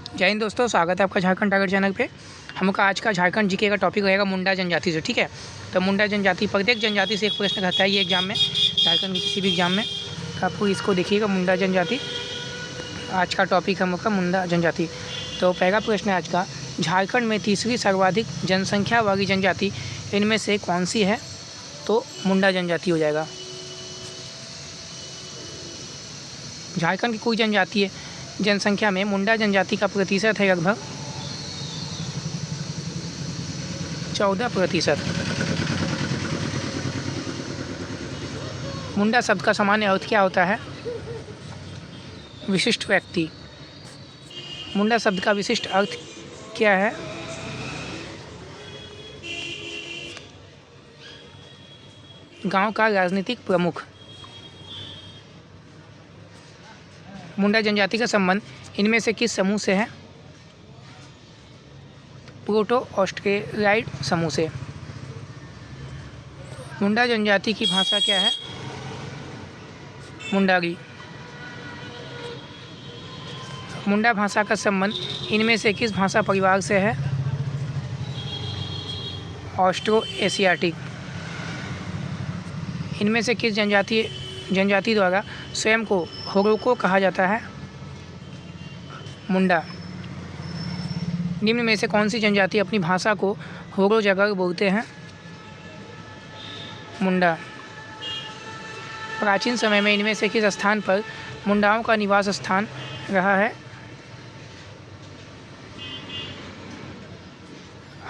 जय हिंद दोस्तों, स्वागत है आपका झारखंड टाइगर चैनल पे। हमका आज का झारखंड जीके का टॉपिक रहेगा मुंडा जनजाति से। ठीक है, तो मुंडा जनजाति, प्रत्येक जनजाति से एक प्रश्न रहता है ये एग्जाम में, झारखंड के किसी भी एग्जाम में। तो आपको इसको देखिएगा, मुंडा जनजाति आज का टॉपिक हमका मुंडा जनजाति। तो पहला प्रश्न है आज का, झारखंड में तीसरी सर्वाधिक जनसंख्या वाली जनजाति इनमें से कौन सी है? तो मुंडा जनजाति हो जाएगा। झारखंड की कोई जनजाति है जनसंख्या में मुंडा जनजाति का प्रतिशत है लगभग 14%। मुंडा शब्द का सामान्य अर्थ क्या होता है? विशिष्ट व्यक्ति। मुंडा शब्द का विशिष्ट अर्थ क्या है? गांव का राजनीतिक प्रमुख। मुंडा जनजाति का संबंध इनमें से किस समूह से है? प्रोटो ऑस्ट्रेलाइड समूह से। मुंडा जनजाति की भाषा क्या है? मुंडारी। मुंडा भाषा का संबंध इनमें से किस भाषा परिवार से है? Austro Asiatic. इनमें से किस जनजाति द्वारा स्वयं को होरोको कहा जाता है? मुंडा। निम्न में से कौन सी जनजाति अपनी भाषा को होरो जगह बोलते हैं? मुंडा। प्राचीन समय में इनमें से किस स्थान पर मुंडाओं का निवास स्थान रहा है?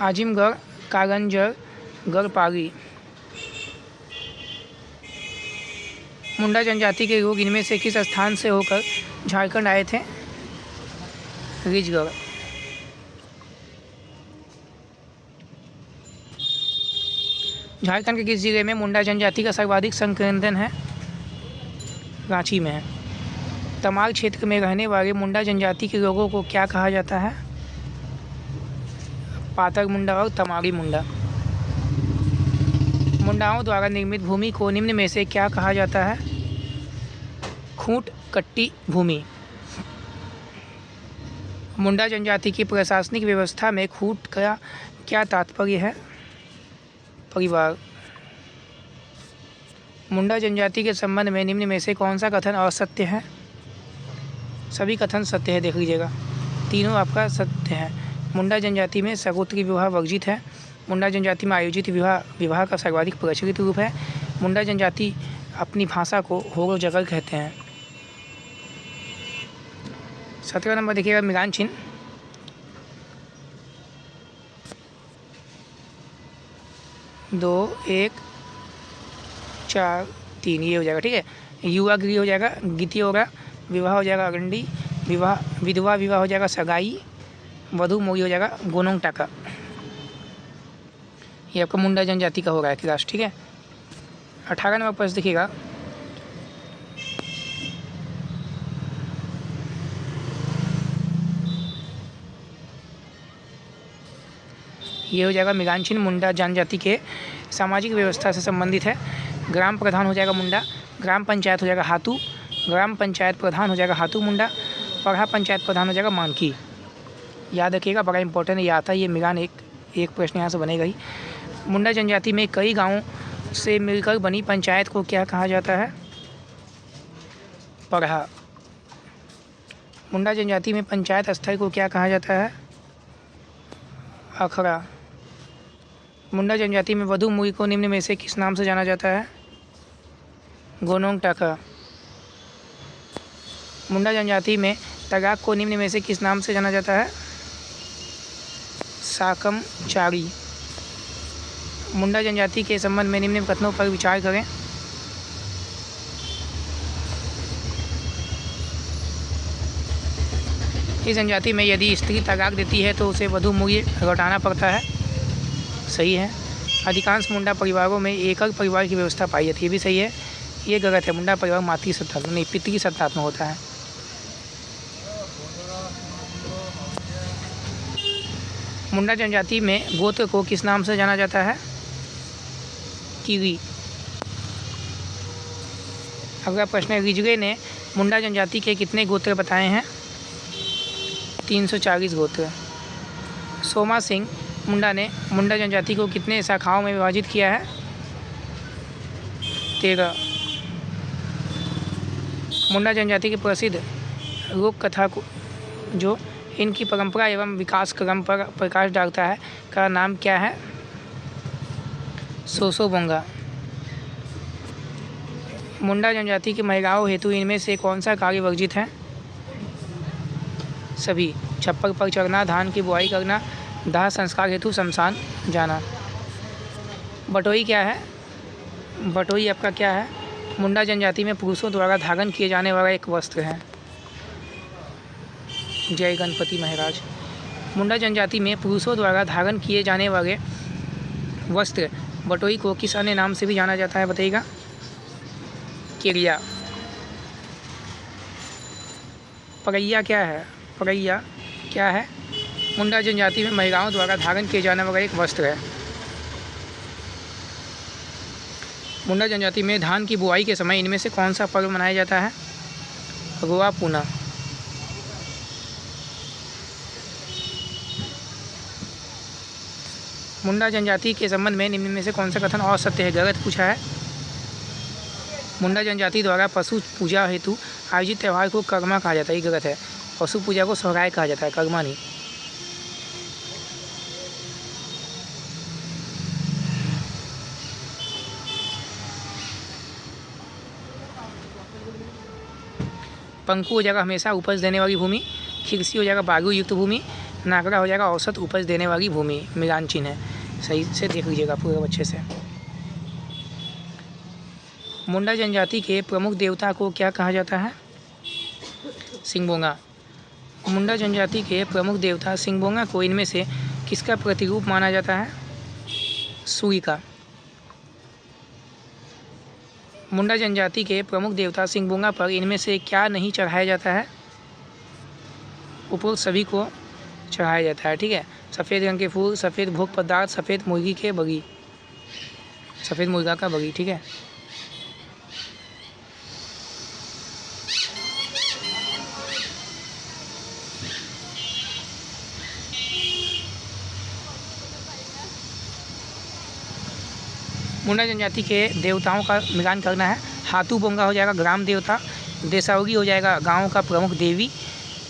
आजिमगढ़, कागंजर, गढ़पाली। मुंडा जनजाति के लोग इनमें से किस स्थान से होकर झारखंड आए थे? रिजगढ़। झारखंड के किस जिले में मुंडा जनजाति का सर्वाधिक संकेंद्रण है? रांची में है। तमाल क्षेत्र में रहने वाले मुंडा जनजाति के लोगों को क्या कहा जाता है? पातर मुंडा और तमारी मुंडा। मुंडाओं द्वारा निर्मित भूमि को निम्न में से क्या कहा जाता है? खूंट कट्टी भूमि। मुंडा जनजाति की प्रशासनिक व्यवस्था में खूंट का क्या तात्पर्य है? परिवार। मुंडा जनजाति के संबंध में निम्न में से कौन सा कथन असत्य है? सभी कथन सत्य है, देख लीजिएगा, तीनों आपका सत्य है। मुंडा जनजाति में सगोत्री विवाह वर्जित है। मुंडा जनजाति में आयोजित विवाह का सर्वाधिक प्रचलित रूप है। मुंडा जनजाति अपनी भाषा को होरो जगह कहते हैं। 17 नंबर देखिएगा, मिगान चिन्ह। दो, एक, 4, 3 ये हो जाएगा। ठीक है, युवा गृह हो जाएगा, गीति होगा, विवाह हो जाएगा अगंडी, विधवा विवाह हो जाएगा सगाई, वधु मोगी हो जाएगा गोनोंग टाका। ये आपका मुंडा जनजाति का होगा क्लास। ठीक है, 18 नंबर प्रश्न देखिएगा, ये हो जाएगा मिगान चिन्ह। मुंडा जनजाति के सामाजिक व्यवस्था से संबंधित है। ग्राम प्रधान हो जाएगा मुंडा, ग्राम पंचायत हो जाएगा हाथू, ग्राम पंचायत प्रधान हो जाएगा हाथू मुंडा, पढ़ा पंचायत प्रधान हो जाएगा मानकी। याद रखिएगा, बड़ा इंपॉर्टेंट ये आता है, ये मिगान एक प्रश्न यहाँ से बनेगा ही। मुंडा जनजाति में कई गांवों से मिलकर बनी पंचायत को क्या कहा जाता है? पढ़ा। मुंडा जनजाति में पंचायत स्थल को क्या कहा जाता है? अखड़ा। मुंडा जनजाति में वधु मुई को निम्न में से किस नाम से जाना जाता है? गोनोंग टाका। मुंडा जनजाति में तगाक को निम्न में से किस नाम से जाना जाता है? साकम चारी। मुंडा जनजाति के संबंध में निम्न कथनों पर विचार करें। इस जनजाति में यदि स्त्री तलाक देती है तो उसे वधु मूल्य लौटाना पड़ता है। सही है। अधिकांश मुंडा परिवारों में एकल परिवार की व्यवस्था पाई जाती है, ये भी सही है। ये गलत है, मुंडा परिवार मातृ सत्तात्मक नहीं, पितृ सत्तात्मक होता है। मुंडा जनजाति में गोत्र को किस नाम से जाना जाता है? कीवी। अगला प्रश्न है, रिजगे ने मुंडा जनजाति के कितने गोत्र बताए हैं? 340 गोत्र। सोमा सिंह मुंडा ने मुंडा जनजाति को कितने शाखाओं में विभाजित किया है? 13। मुंडा जनजाति की प्रसिद्ध लोक कथा को जो इनकी परंपरा एवं विकास क्रम पर प्रकाश डालता है का नाम क्या है? सोसो बोंगा। मुंडा जनजाति की महिलाओं हेतु इनमें से कौन सा कार्य वर्जित है? सभी। छप्पर पर चढ़ना, धान की बुआई करना, दाह संस्कार हेतु शमशान जाना। बटोई क्या है? बटोई आपका क्या है? मुंडा जनजाति में पुरुषों द्वारा धारण किए जाने वाला एक वस्त्र है। जय गणपति महाराज। मुंडा जनजाति में पुरुषों द्वारा धारण किए जाने वाले वस्त्र बटोई को किस अन्य नाम से भी जाना जाता है बताइएगा? केरिया। परैया क्या है? परैया क्या है? मुंडा जनजाति में महिलाओं द्वारा धारण किए जाने वाला एक वस्त्र है। मुंडा जनजाति में धान की बुआई के समय इनमें से कौन सा पर्व मनाया जाता है? रोआ पूना। मुंडा जनजाति के संबंध में निम्न में से कौन सा कथन असत्य है? गलत पूछा है। मुंडा जनजाति द्वारा पशु पूजा हेतु आयोजित त्यौहार को कर्मा कहा जाता है। ये गलत है। पशु पूजा को सोहराय कहा जाता है, कर्मा नहीं। पंकु हो जाएगा हमेशा उपज देने वाली भूमि, खिरसी हो जाएगा बालू युक्त भूमि, नाकरा हो जाएगा औसत उपज देने वाली भूमि। मिलान चिन्ह है, सही से देख लीजिएगा पूरे अच्छे से। मुंडा जनजाति के प्रमुख देवता को क्या कहा जाता है? सिंगबोंगा। मुंडा जनजाति के प्रमुख देवता सिंगबोंगा को इनमें से किसका प्रतिरूप माना जाता है? सूर्य का। मुंडा जनजाति के प्रमुख देवता सिंगबोंगा पर इनमें से क्या नहीं चढ़ाया जाता है? उपरोक्त सभी को चढ़ाया जाता है। ठीक है। सफ़ेद रंग के फूल, सफ़ेद भोग पदार्थ, सफ़ेद मुर्गी के बगी, सफ़ेद मुर्गा का बगी। ठीक है। मुंडा जनजाति के देवताओं का मिलान करना है। हाथू बोंगा हो जाएगा ग्राम देवता, देसावगी हो जाएगा गांव का प्रमुख देवी,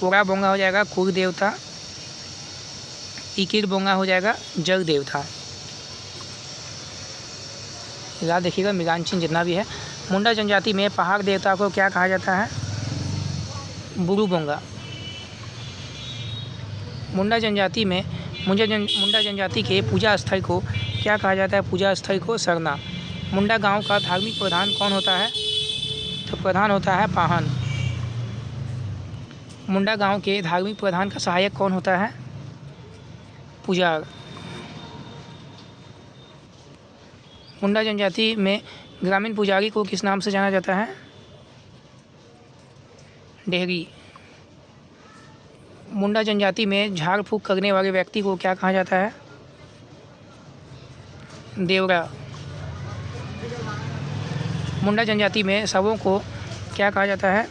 ओरा बोंगा हो जाएगा कुल देवता, इकिर बोंगा हो जाएगा जग देवता। याद देखिएगा मिलान चिन्ह जितना भी है। मुंडा जनजाति में पहाड़ देवता को क्या कहा जाता है? बुरु बोंगा। मुंडा जनजाति में मुंडा जनजाति के पूजा स्थल को क्या कहा जाता है? पूजा स्थल को सरना। मुंडा गांव का धार्मिक प्रधान कौन होता है? तो प्रधान होता है पाहन। मुंडा गांव के धार्मिक प्रधान का सहायक कौन होता है? पुजार। मुंडा जनजाति में ग्रामीण पुजारी को किस नाम से जाना जाता है? डेहरी। मुंडा जनजाति में झाड़ फूँक करने वाले व्यक्ति को क्या कहा जाता है? देवरा। मुंडा जनजाति में शवों को क्या कहा जाता है?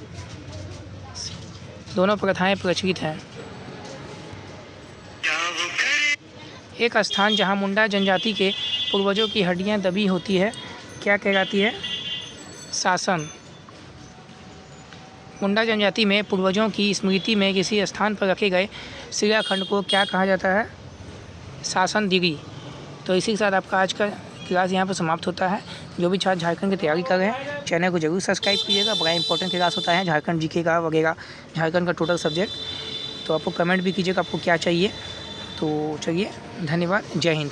दोनों प्रथाएं प्रचलित हैं। एक स्थान जहां मुंडा जनजाति के पूर्वजों की हड्डियां दबी होती है क्या कहलाती है? शासन। मुंडा जनजाति में पूर्वजों की स्मृति में किसी स्थान पर रखे गए शिलाखंड को क्या कहा जाता है? शासन दिगी। तो इसी के साथ आपका आज का क्लास यहाँ पर समाप्त होता है। जो भी छात्र झारखंड की तैयारी कर रहे हैं चैनल को जरूर सब्सक्राइब कीजिएगा। बड़ा इंपॉर्टेंट क्लास होता है झारखंड जीके का वगैरह, झारखंड का टोटल सब्जेक्ट। तो आपको कमेंट भी कीजिएगा आपको क्या चाहिए। तो चलिए, धन्यवाद, जय हिंद।